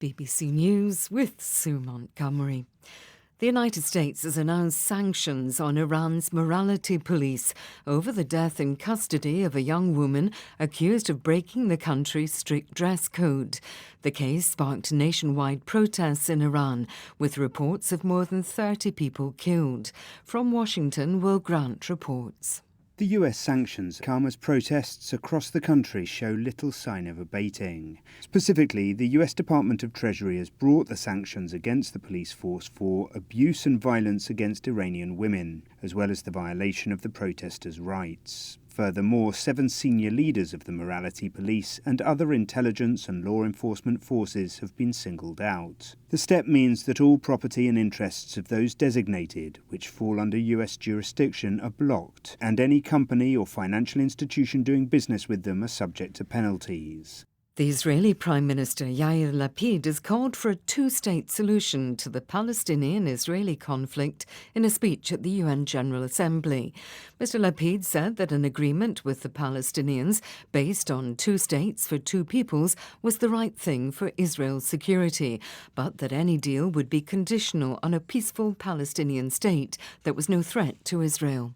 BBC News with Sue Montgomery. The United States has announced sanctions on Iran's morality police over the death in custody of a young woman accused of breaking the country's strict dress code. The case sparked nationwide protests in Iran, with reports of more than 30 people killed. From Washington, Will Grant reports. The US sanctions come as protests across the country show little sign of abating. Specifically, the US Department of Treasury has brought the sanctions against the police force for abuse and violence against Iranian women, as well as the violation of the protesters' rights. Furthermore, 7 senior leaders of the morality police and other intelligence and law enforcement forces have been singled out. The step means that all property and interests of those designated, which fall under US jurisdiction, are blocked, and any company or financial institution doing business with them are subject to penalties. The Israeli Prime Minister Yair Lapid has called for a two-state solution to the Palestinian-Israeli conflict in a speech at the UN General Assembly. Mr. Lapid said that an agreement with the Palestinians based on 2 states for 2 peoples was the right thing for Israel's security, but that any deal would be conditional on a peaceful Palestinian state that was no threat to Israel.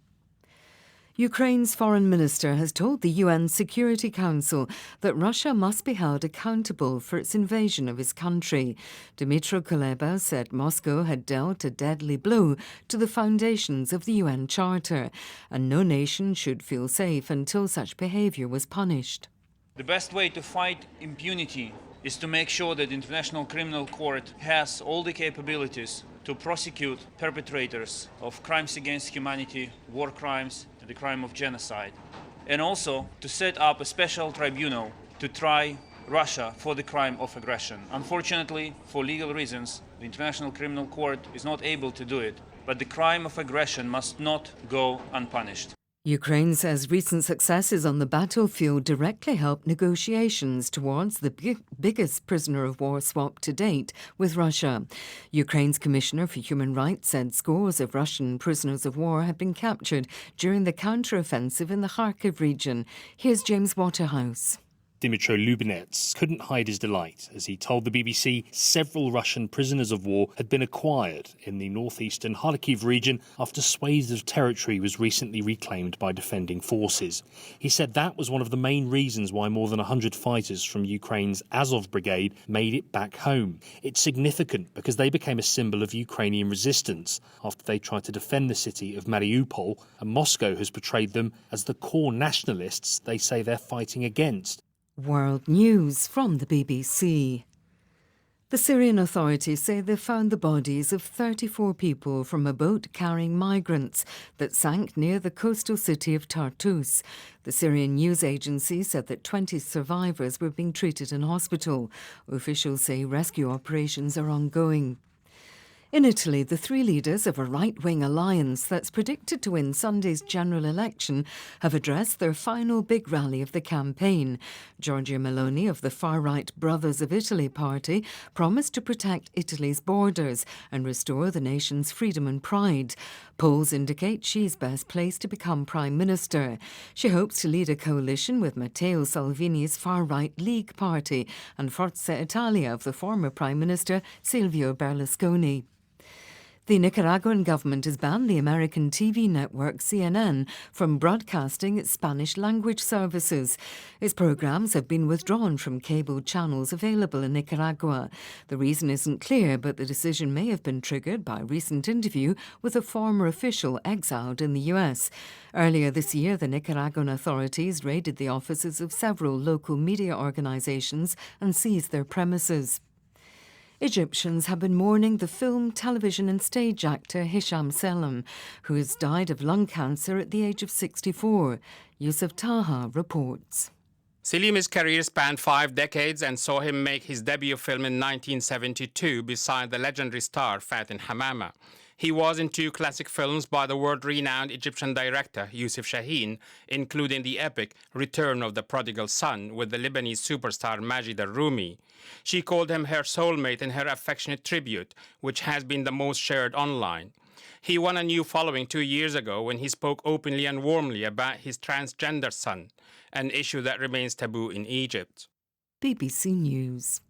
Ukraine's foreign minister has told the UN Security Council that Russia must be held accountable for its invasion of his country. Dmytro Kuleba said Moscow had dealt a deadly blow to the foundations of the UN Charter, and no nation should feel safe until such behaviour was punished. The best way to fight impunity is to make sure that the International Criminal Court has all the capabilities to prosecute perpetrators of crimes against humanity, war crimes, and the crime of genocide, and also to set up a special tribunal to try Russia for the crime of aggression. Unfortunately, for legal reasons, the International Criminal Court is not able to do it, but the crime of aggression must not go unpunished. Ukraine says recent successes on the battlefield directly help negotiations towards the biggest prisoner of war swap to date with Russia. Ukraine's Commissioner for Human Rights said scores of Russian prisoners of war have been captured during the counter-offensive in the Kharkiv region. Here's James Waterhouse. Dmytro Lubinets couldn't hide his delight as he told the BBC several Russian prisoners of war had been acquired in the northeastern Kharkiv region after swathes of territory was recently reclaimed by defending forces. He said that was one of the main reasons why more than 100 fighters from Ukraine's Azov brigade made it back home. It's significant because they became a symbol of Ukrainian resistance after they tried to defend the city of Mariupol, and Moscow has portrayed them as the core nationalists they say they're fighting against. World News from the BBC. The Syrian authorities say they found the bodies of 34 people from a boat carrying migrants that sank near the coastal city of Tartus. The Syrian news agency said that 20 survivors were being treated in hospital. Officials say rescue operations are ongoing. In Italy, the 3 leaders of a right-wing alliance that's predicted to win Sunday's general election have addressed their final big rally of the campaign. Giorgia Meloni of the far-right Brothers of Italy party promised to protect Italy's borders and restore the nation's freedom and pride. Polls indicate she's best placed to become Prime Minister. She hopes to lead a coalition with Matteo Salvini's far-right League party and Forza Italia of the former Prime Minister Silvio Berlusconi. The Nicaraguan government has banned the American TV network CNN from broadcasting its Spanish-language services. Its programs have been withdrawn from cable channels available in Nicaragua. The reason isn't clear, but the decision may have been triggered by a recent interview with a former official exiled in the US. Earlier this year, the Nicaraguan authorities raided the offices of several local media organizations and seized their premises. Egyptians have been mourning the film, television and stage actor Hisham Selim, who has died of lung cancer at the age of 64. Yusuf Taha reports. Selim's career spanned 5 decades and saw him make his debut film in 1972 beside the legendary star Fatin Hamama. He was in 2 classic films by the world-renowned Egyptian director Youssef Chahine, including the epic Return of the Prodigal Son with the Lebanese superstar Majid al-Rumi. She called him her soulmate in her affectionate tribute, which has been the most shared online. He won a new following 2 years ago when he spoke openly and warmly about his transgender son, an issue that remains taboo in Egypt. BBC News.